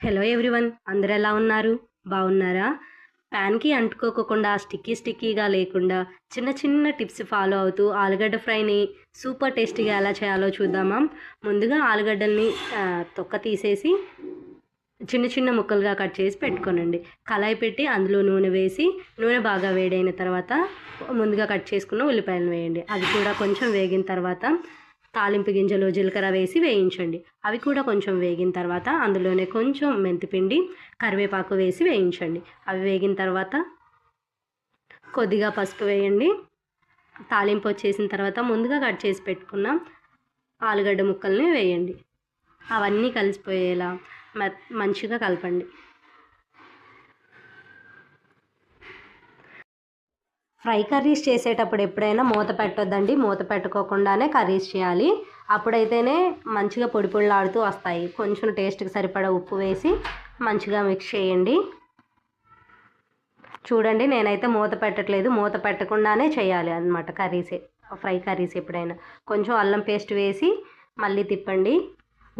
Hello everyone, అందరూ ఎలా ఉన్నారు? బాగున్నారా? ప్యాన్కి అంటుకోకుండా స్టిక్కీగా లేకుండా చిన్న చిన్న టిప్స్ ఫాలో అవుతూ ఆలుగడ్డ ఫ్రైని సూపర్ టేస్టీగా ఎలా చేయాలో చూద్దామా? ముందుగా ఆలుగడ్డల్ని తొక్క తీసేసి చిన్న చిన్న ముక్కలుగా కట్ చేసి పెట్టుకోనండి. కళాయి పెట్టి అందులో నూనె వేసి నూనె బాగా వేడైన తర్వాత ముందుగా కట్ చేసుకున్న ఉల్లిపాయలు వేయండి. అది కూడా కొంచెం వేగిన తర్వాత తాలింపు గింజలు జీలకర్ర వేసి వేయించండి. అవి కూడా కొంచెం వేగిన తర్వాత అందులోనే కొంచెం మెంతిపిండి కరివేపాకు వేసి వేయించండి. అవి వేగిన తర్వాత కొద్దిగా పసుపు వేయండి. తాలింపు వచ్చేసిన తర్వాత ముందుగా కట్ చేసి పెట్టుకున్న ఆలుగడ్డ ముక్కల్ని వేయండి. అవన్నీ కలిసిపోయేలా మంచిగా కలపండి. ఫ్రై కర్రీస్ చేసేటప్పుడు ఎప్పుడైనా మూత పెట్టొద్దండి. మూత పెట్టుకోకుండానే కర్రీస్ చేయాలి. అప్పుడైతేనే మంచిగా పొడి పొడిలాడుతూ వస్తాయి. కొంచెం టేస్ట్కి సరిపడా ఉప్పు వేసి మంచిగా మిక్స్ చేయండి. చూడండి, నేనైతే మూత పెట్టట్లేదు. మూత పెట్టకుండానే చేయాలి అన్నమాట కర్రీసే, ఫ్రై కర్రీస్ ఎప్పుడైనా. కొంచెం అల్లం పేస్ట్ వేసి మళ్ళీ తిప్పండి.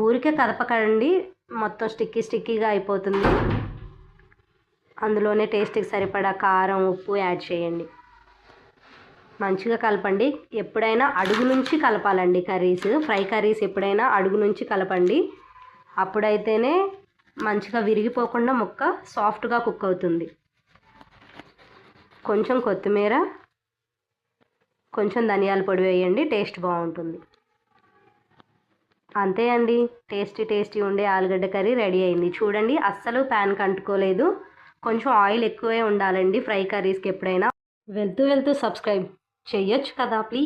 ఊరికే కదపకండి, మొత్తం స్టిక్కీగా అయిపోతుంది. అందులోనే టేస్ట్కి సరిపడా కారం ఉప్పు యాడ్ చేయండి. మంచిగా కలపండి. ఎప్పుడైనా అడుగు నుంచి కలపాలండి కర్రీస్. ఫ్రై కర్రీస్ ఎప్పుడైనా అడుగు నుంచి కలపండి. అప్పుడైతేనే మంచిగా విరిగిపోకుండా ముక్క సాఫ్ట్గా కుక్ అవుతుంది. కొంచెం కొత్తిమీర, కొంచెం ధనియాల పొడి వేయండి, టేస్ట్ బాగుంటుంది. అంతే అండి, టేస్టీ ఉండే ఆలుగడ్డ కర్రీ రెడీ అయింది. చూడండి, అస్సలు ప్యాన్కి అంటుకోలేదు. కొంచెం ఆయిల్ ఎక్కువే ఉండాలండి ఫ్రై కర్రీస్కి ఎప్పుడైనా. వెళ్తూ సబ్స్క్రైబ్ చెయ్యొచ్చు కదా ప్లీజ్.